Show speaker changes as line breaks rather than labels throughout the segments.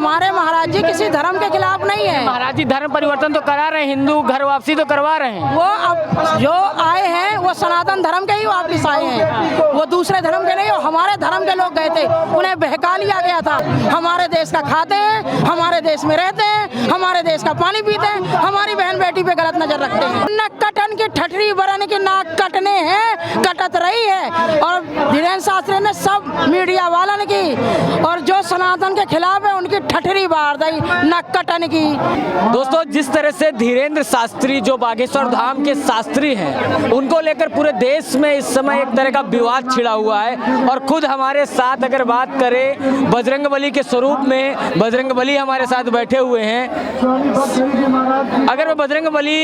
हमारे महाराज जी किसी धर्म के खिलाफ नहीं है।
महाराज जी धर्म परिवर्तन तो करा रहे हैं, हिंदू घर वापसी तो करवा रहे हैं।
वो अब जो आए हैं वो सनातन धर्म के ही वापस आए हैं, वो दूसरे धर्म के नहीं, वो हमारे धर्म के लोग गए थे, उन्हें बहका लिया गया था। हमारे देश का खाते हैं, हमारे देश में रहते हैं, हमारे देश का पानी पीते हैं, हमारी बहन बेटी पे गलत नजर रखते हैं। नक कटन की ठठरी बरन की नाक कटने हैं, कटत रही है। और धीरेन्द्र शास्त्री ने सब मीडिया वालन की और जो सनातन के खिलाफ है उनकी ठठरी बाहर दी, नक कटन की।
दोस्तों, जिस तरह से धीरेन्द्र शास्त्री जो बागेश्वर धाम के शास्त्री हैं, उनको लेकर पूरे देश में इस समय एक तरह का विवाद छिड़ा हुआ है। और खुद हमारे साथ अगर बात करें बजरंगबली के स्वरूप में, बजरंगबली हमारे साथ बैठे हुए हैं। अगर मैं बजरंगबली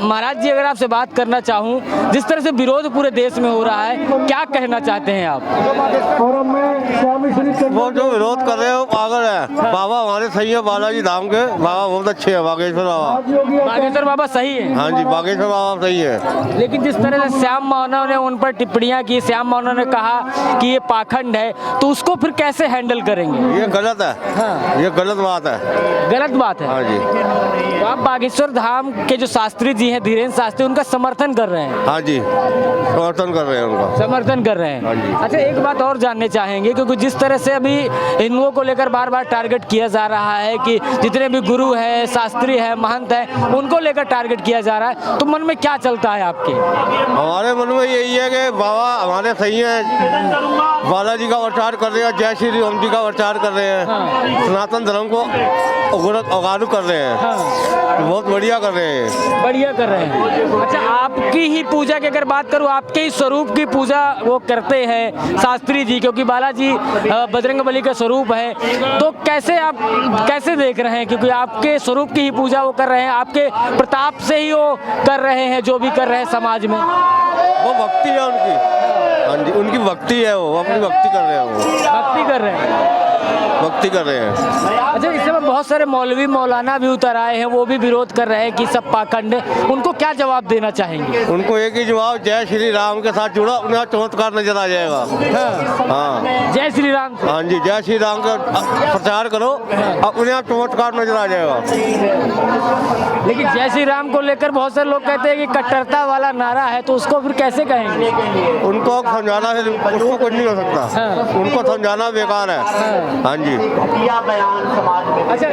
महाराज जी अगर आपसे बात करना चाहूँ, जिस तरह से विरोध पूरे देश में हो रहा है, क्या कहना चाहते हैं आप?
वो जो विरोध कर रहे हो पागल है। बाबा हमारे सही है, बालाजी धाम के बाबा बहुत अच्छे हैं, बागेश्वर बाबा।
बागेश्वर बाबा सही है?
हाँ जी, बागेश्वर बाबा सही है।
लेकिन जिस तरह से श्याम मानव ने उन पर टिप्पणियां की, श्याम मानव ने कहा कि ये पाखंड है, तो उसको फिर कैसे हैंडल करेंगे?
ये गलत है। हाँ। ये गलत बात है।
गलत बात है।
हाँ जी।
तो आप बागेश्वर धाम के जो शास्त्री जी हैं धीरेन्द्र शास्त्री, उनका समर्थन कर रहे हैं?
हाँ जी, समर्थन कर रहे हैं उनका।
समर्थन कर रहे हैं।
हाँ जी।
अच्छा, एक बात और जानने चाहेंगे, क्योंकि जिस तरह से अभी हिंदुओं को लेकर बार बार टारगेट किया जा रहा है कि जितने भी गुरु हैं, शास्त्री हैं, महंत हैं, उनको लेकर टारगेट किया जा रहा है, तो मन में क्या चलता है आपके?
हमारे मन में यही है कि बाबा हमारे सही है, बालाजी का प्रचार कर रहे हैं, जय श्री राम जी का प्रचार कर रहे हैं। हाँ। सनातन धर्म को अगारू कर रहे हैं। हाँ। बहुत बढ़िया कर रहे हैं।
बढ़िया कर रहे हैं। अच्छा, आपकी ही पूजा की अगर बात करूँ, आपके ही स्वरूप की पूजा वो करते हैं शास्त्री जी, क्योंकि बालाजी बजरंगबली का स्वरूप है, तो कैसे आप कैसे देख रहे हैं? क्योंकि आपके स्वरूप की ही पूजा वो कर रहे हैं, आपके प्रताप से ही वो कर रहे हैं जो भी कर रहे हैं समाज में।
वो भक्ति है उनकी। हाँ जी, उनकी भक्ति है, वो अपनी भक्ति कर रहे हैं। वो
भक्ति कर रहे हैं,
भक्ति कर रहे हैं।
अच्छा, इस समय बहुत सारे मौलवी मौलाना भी उतर आए हैं, वो भी विरोध कर रहे हैं कि सब पाखंड है, उनको क्या जवाब देना चाहेंगे?
उनको एक ही जवाब, जय श्री राम के साथ जुड़ा उन्हें चमत्कार नजर आ जाएगा। हाँ,
जय श्री राम।
हाँ जी, जय श्री राम का प्रचार करो, अपने आप चमत्कार नजर आ जाएगा।
लेकिन जय श्री राम को लेकर बहुत सारे लोग कहते हैं कि कट्टरता वाला नारा है, तो उसको फिर कैसे कहेंगे?
उनको समझाना है, उसको कुछ नहीं हो सकता। हाँ। उनको समझाना बेकार है। हाँ जी।
अच्छा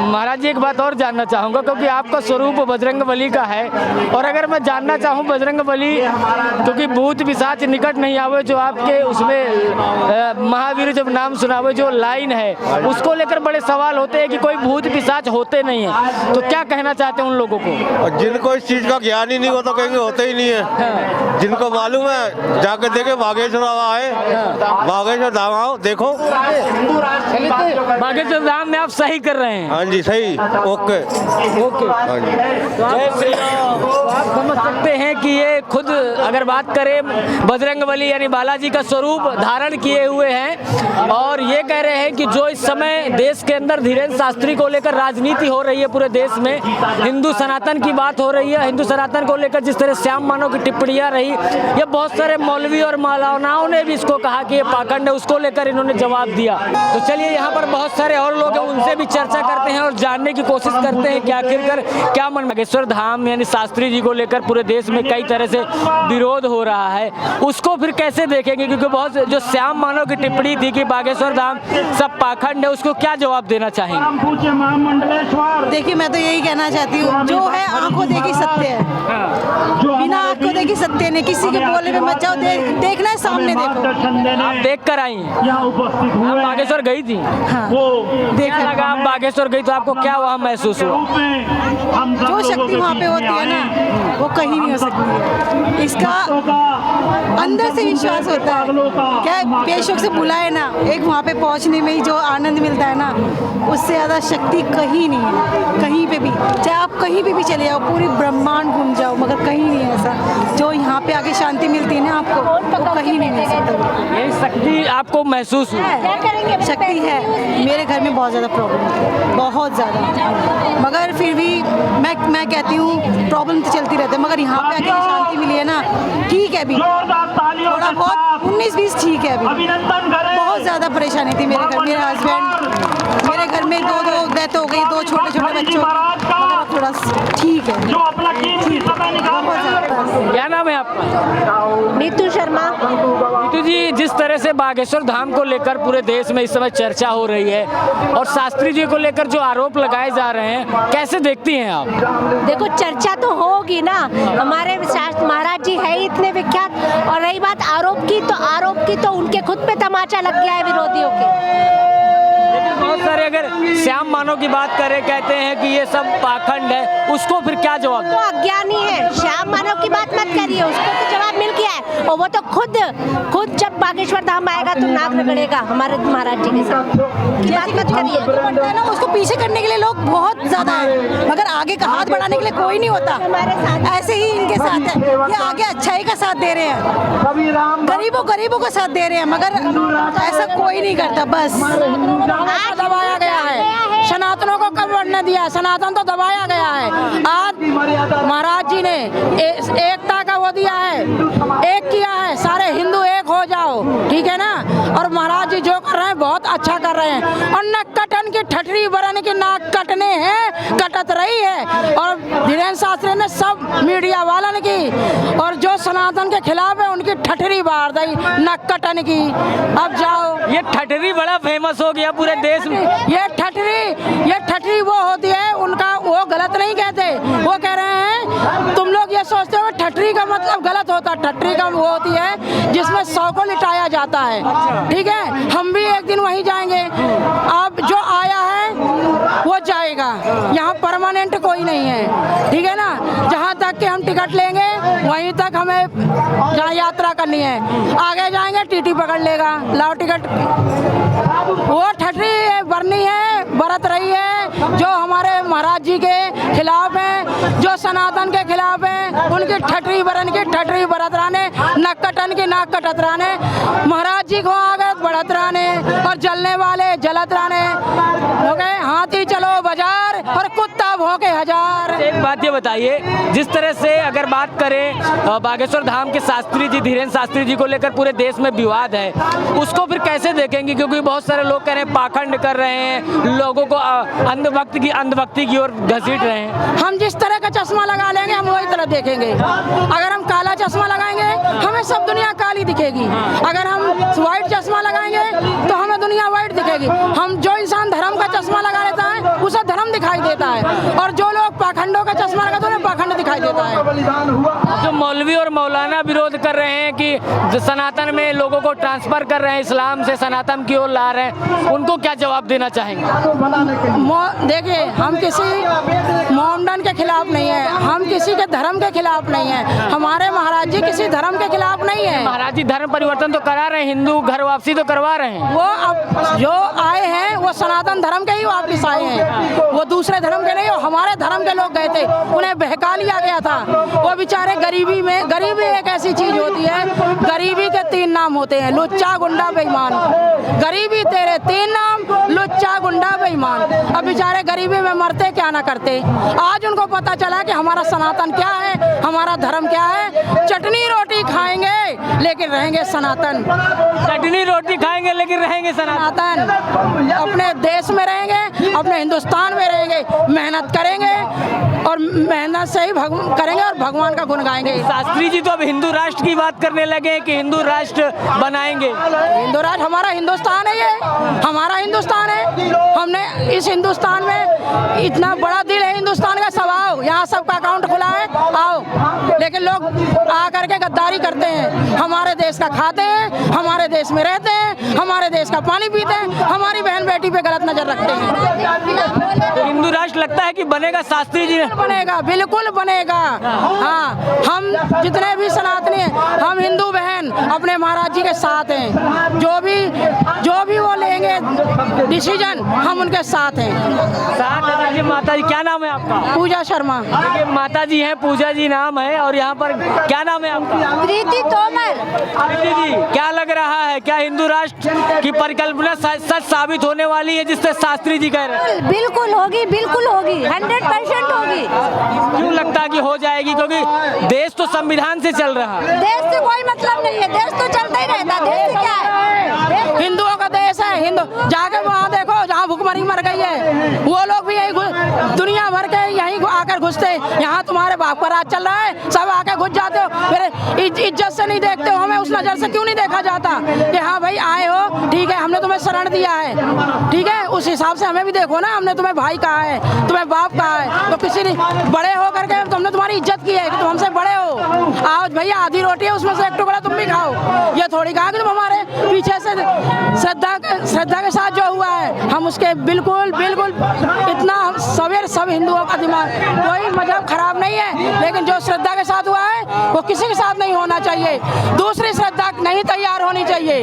महाराज जी, एक बात और जानना चाहूँगा, क्योंकि आपका स्वरूप बजरंगबली का है, और अगर मैं जानना चाहूँ बजरंगबली, क्योंकि भूत पिशाच निकट नहीं आवे, जो आपके उसमें महावीर जब नाम सुनावे जो लाइन है, उसको लेकर बड़े सवाल होते हैं कि कोई भूत पिशाच होते नहीं है, तो क्या कहना चाहते हैं उन लोगों को?
और जिनको इस चीज का ज्ञान ही नहीं हो तो कहेंगे होते ही नहीं है। हाँ। जिनको मालूम है जाके देखे, बागेश्वर आए। हाँ। बागेश्वर धाम आओ, देखो।
बागेश्वर धाम में आप सही कर रहे हैं?
हाँ जी, सही। Okay
okay.
हाँ जी।
जय श्री राम। आप समझ सकते हैं कि ये खुद अगर बात करें बजरंगबली यानी बालाजी का स्वरूप धारण किए हुए हैं, और ये कह रहे हैं कि जो इस समय देश के अंदर धीरेन्द्र शास्त्री को लेकर राजनीति हो रही है पूरे देश में, हिंदू सनातन की बात हो रही है, हिंदू सनातन को लेकर जिस तरह श्याम मानव की टिप्पणियां रही, ये बहुत सारे मौलवी और मौलानाओं ने भी इसको कहा कि ये पाखंड है, उसको लेकर इन्होंने जवाब दिया। तो चलिए, यहाँ पर बहुत सारे और लोग हैं, उनसे भी चर्चा करते हैं और जानने की कोशिश करते हैं कि आखिरकार क्या मन। बागेश्वर धाम यानी शास्त्री जी को लेकर पूरे देश में कई तरह से विरोध हो रहा है, उसको फिर कैसे देखेंगे? क्योंकि बहुत जो श्याम मानव की टिप्पणी थी कि बागेश्वर धाम सब पाखंड है, उसको क्या जवाब देना चाहेंगे?
देखिए, मैं तो यही कहना चाहती हूँ, जो है आंखों देखी सत्य है, बिना आंखों देखी सत्य नहीं। किसी के बोले पे मत जाओ, देखना है सामने देखो।
आप देख कर आई हैं? आप बागेश्वर गई थी?
हाँ।
देखा लगा आप बागेश्वर गई तो आपको क्या वहाँ महसूस हुआ?
जो शक्ति वहाँ पे होती है ना, वो कहीं नहीं हो सकती है। इसका अंदर से विश्वास होता है, क्या बेशक से बुलाए ना, एक वहाँ पे पहुँचने में ही जो आनंद मिलता है ना, उससे ज़्यादा शक्ति कहीं नहीं है। कहीं पे भी, चाहे आप कहीं पे भी चले जाओ, पूरी ब्रह्मांड घूम जाओ, मगर कहीं नहीं है ऐसा जो यहाँ पे आके शांति मिलती है ना आपको, वो कहीं नहीं मिल सकता।
ये शक्ति आपको महसूस हुई?
शक्ति है। मेरे घर में बहुत ज़्यादा प्रॉब्लम है, बहुत ज़्यादा, मगर फिर भी मैं कहती हूँ प्रॉब्लम तो चलती रहती है, मगर यहाँ पे आके शांति मिली है ना, ठीक है। अभी थोड़ा बहुत 19-20 ठीक है, अभी बहुत
बहुत ज़्यादा परेशानी थी मेरे घर। मेरे हस्बैंड, मेरे घर में दो डेथ हो गई, 2 छोटे छोटे बच्चों की, मगर थोड़ा ठीक है।
क्या नाम है आपका?
नीतू शर्मा।
नीतू जी, जिस तरह से बागेश्वर धाम को लेकर पूरे देश में इस समय चर्चा हो रही है और शास्त्री जी को लेकर जो आरोप लगाए जा रहे हैं, कैसे देखती हैं आप?
देखो, चर्चा तो होगी ना, हमारे महाराज जी है इतने विख्यात। और रही बात आरोप की तो उनके खुद पे तमाचा लग गया है विरोधियों के।
बहुत सारे, अगर श्याम मानव की बात करें, कहते हैं कि ये सब पाखंड है, उसको फिर क्या जवाब?
तो अज्ञानी है, श्याम मानव की बात मत करिए, उसको तो जवाब मिल गया है। और वो तो खुद जब बागेश्वर धाम आएगा तो नाक रगड़ेगा हमारे महाराज जी के साथ। की बात मत करिए
ना, उसको पीछे करने के लिए लोग बहुत ज्यादा है, मगर आगे का हाथ बढ़ाने के लिए कोई नहीं होता।
हमारे साथ
ऐसे ही इनके साथ है, ये आगे अच्छाई का साथ दे रहे हैं, गरीबों का साथ दे रहे हैं, मगर ऐसा कोई नहीं करता। बस
दबाया गया है, सनातनों को कब बढ़ने दिया है? सनातन तो दबाया गया है। आज महाराज जी ने एकता का वो दिया है, एक किया है, सारे हिंदू एक हो जाओ, ठीक है ना। और महाराज जी जो कर रहे हैं बहुत अच्छा कर रहे हैं। और न कटन की ठठरी बरन की नाक कटने हैं, कटत रही है। और धीरेन्द्र शास्त्री ने सब मीडिया वालन की और जो सनातन के खिलाफ है उनकी ठठरी बार दी, नक कटन की। अब जाओ,
ये ठठरी बड़ा फेमस हो गया पूरे देश में।
ये ठठरी वो होती है, उनका वो गलत नहीं कहते, वो कह रहे हैं तुम लोग ये सोचते हो ठठरी का मतलब गलत होता। ठठरी का वो होती है जिसमें 100 को लिटाया जाता है, ठीक है। हम भी एक दिन वहीं जाएंगे। अब जो आया है वो जाएगा, यहाँ परमानेंट कोई नहीं है, ठीक है ना। जहाँ तक कि हम टिकट लेंगे वहीं तक हमें जहाँ यात्रा करनी है, आगे जाएंगे टीटी पकड़ लेगा, लाओ टिकट। वो ठठरी बरनी है, बरत रही है जो हमारे महाराज जी के खिलाफ है, जो सनातन के खिलाफ है, उनकी ठठरी बरन की ठठरी बरत राने, नक कटन की नाक कटत राने, महाराज जी को आगे बढ़त राने और जलने वाले जलत राने। हाथी चलो बाजार और कुत्ता भौंके हजार।
एक बात ये बताइए, जिस तरह से अगर बात करें बागेश्वर धाम के शास्त्री जी, धीरेन्द्र शास्त्री जी को लेकर पूरे देश में विवाद है, उसको फिर कैसे देखेंगे? क्योंकि बहुत सारे लोग कह रहे हैं पाखंड कर रहे हैं, लोगों को अंधभक्ति की ओर घसीट रहे हैं।
हम जिस तरह का चश्मा लगा लेंगे हम वही तरह देखेंगे। अगर हम काला चश्मा लगाएंगे हमें सब दुनिया काली दिखेगी, अगर हम व्हाइट चश्मा लगाएंगे तो हमें दुनिया व्हाइट दिखेगी। हम जो इंसान धर्म का चश्मा लगा लेता है उसे धर्म दिखाई देता है, और जो लोग पाखंडों का चश्मा लगाते हैं उन्हें पाखंड दिखाई देता है।
जो मौलवी और मौलाना विरोध कर रहे हैं कि सनातन में लोगों को ट्रांसफर कर रहे हैं, इस्लाम से सनातन की ओर ला रहे हैं, उनको क्या जवाब देना चाहेंगे?
देखिए, हम किसी मोमडन के खिलाफ नहीं है, हम किसी के धर्म के खिलाफ नहीं है, हमारे महाराज जी किसी धर्म के खिलाफ नहीं है।
महाराज जी धर्म परिवर्तन तो करा रहे हैं, हिंदू घर वापसी तो करवा रहे हैं।
वो अब जो आए हैं वो सनातन धर्म के ही वापिस आए हैं, वो दूसरे धर्म के नहीं, वो हमारे धर्म के लोग गए थे, उन्हें बहका लिया गया था। वो बेचारे गरीबी एक ऐसी चीज होती है, गरीबी के 3 नाम होते हैं, लुच्चा गुंडा बेईमान। गरीबी तेरे 3 नाम, लुच्चा गुंडा बेईमान। अब बेचारे गरीबी में मरते क्या ना करते। आज उनको पता चला कि हमारा सनातन क्या है, हमारा धर्म क्या है। चटनी रोटी खाएंगे लेकिन रहेंगे सनातन,
चटनी रोटी खाएंगे लेकिन रहेंगे सनातन।
अपने देश में रहेंगे, अपने हिंदुस्तान में रहेंगे, मेहनत करेंगे और मेहनत से ही करेंगे और भगवान का गुण गाएंगे।
शास्त्री जी तो अब हिंदू राष्ट्र की बात करने लगे कि हिंदू राष्ट्र बनाएंगे।
हिंदू राष्ट्र हमारा हिंदुस्तान है, ये हमारा हिंदुस्तान है। हमने इस हिंदुस्तान में इतना बड़ा दिल है, हिंदुस्तान का सब आओ, यहाँ सबका अकाउंट खुला है, आओ। लेकिन लोग आकर के गद्दारी करते हैं, हमारे देश का खाते हैं, हमारे देश में रहते हैं, हमारे देश का पानी पीते हैं, हमारी बहन बेटी पे गलत नजर रखते हैं।
तो हिंदू राष्ट्र लगता है कि बनेगा शास्त्री जी?
बनेगा, बिल्कुल बनेगा। हाँ, हम जितने भी सनातनी हैं, हम हिंदू बहन अपने महाराज जी के साथ हैं। जो भी वो लेंगे डिसीजन, हम उनके साथ हैं।
ये माता जी, क्या नाम है आपका?
पूजा शर्मा।
देखिए माता जी हैं, पूजा जी नाम है, और यहाँ पर क्या नाम है आपका?
प्रीति तोमर।
प्रीति जी, क्या लग रहा है, क्या हिंदू राष्ट्र की परिकल्पना सच साबित होने वाली है जिससे शास्त्री जी कह रहे हैं?
बिल्कुल होगी, बिल्कुल होगी, 100% होगी।
क्यों लगता है कि हो जाएगी? क्योंकि देश तो संविधान से चल रहा है।
देश से कोई मतलब नहीं है, देश तो चलता ही रहता है। देश से क्या है?
हिंदुओं का देश है। हिंदू जाके वहाँ देखो जहाँ भुखमरी मर गई है, वो लोग भी यही दुनिया भर के यहीं आकर घुसते। यहाँ तुम्हारे बाप का राज चल रहा है, सब आके घुस जाते हो, फिर इज्जत से नहीं देखते हो हमें। उस नजर से क्यों नहीं देखा जाता कि हाँ भाई आए हो, ठीक है, हमने तुम्हें शरण दिया है, ठीक है, उस हिसाब से हमें भी देखो ना। हमने तुम्हें भाई कहा है, तुम्हें बाप कहा है, तो किसी ने बड़े हो करके तुमने तुम्हारी इज्जत की है कि तुम हमसे बड़े हो। आओ भैया, आधी रोटी है उसमें से एक टुकड़ा तुम भी खाओ। ये थोड़ी कहा कि तुम हमारे पीछे से श्रद्धा के साथ जो हुआ है, हम उसके बिल्कुल बिल्कुल इतना सवेर सब हिंदुओं का दिमाग, कोई मजहब खराब नहीं है, लेकिन जो श्रद्धा के साथ हुआ है वो किसी के साथ नहीं होना चाहिए। दूसरी श्रद्धा नहीं तैयार होनी चाहिए,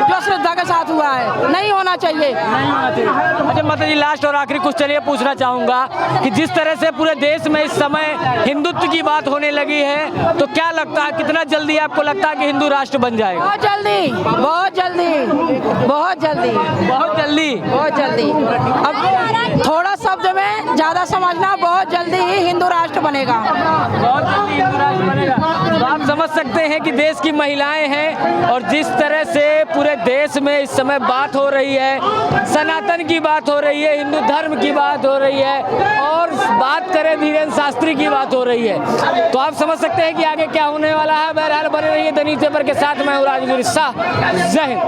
जो श्रद्धा के साथ हुआ है नहीं होना चाहिए।
अच्छा माता जी, लास्ट और आखिरी क्वेश्चन ये पूछना चाहूंगा कि जिस तरह से पूरे देश में इस समय हिंदुत्व की बात होने लगी है, तो क्या लगता है कितना जल्दी आपको लगता है कि हिंदू राष्ट्र बन जाएगा?
बहुत जल्दी, बहुत जल्दी, बहुत जल्दी,
बहुत जल्दी,
बहुत जल्दी। अब थोड़ा शब्द में ज्यादा समझना, बहुत जल्दी ही हिंदू राष्ट्र बनेगा।
बहुत जल्दी हिंदू राष्ट्र बनेगा। तो आप समझ सकते हैं कि देश की महिलाएं हैं, और जिस तरह से पूरे देश में इस समय बात हो रही है, सनातन की बात हो रही है, हिंदू धर्म की बात हो रही है, और बात करें धीरेन्द्र शास्त्री की बात हो रही है, तो आप समझ सकते हैं कि आगे क्या होने वाला है। बहरहाल बने रहिए द न्यूज़पेपर के साथ। मैं हूं राजगुरु शाह। जय हिंद।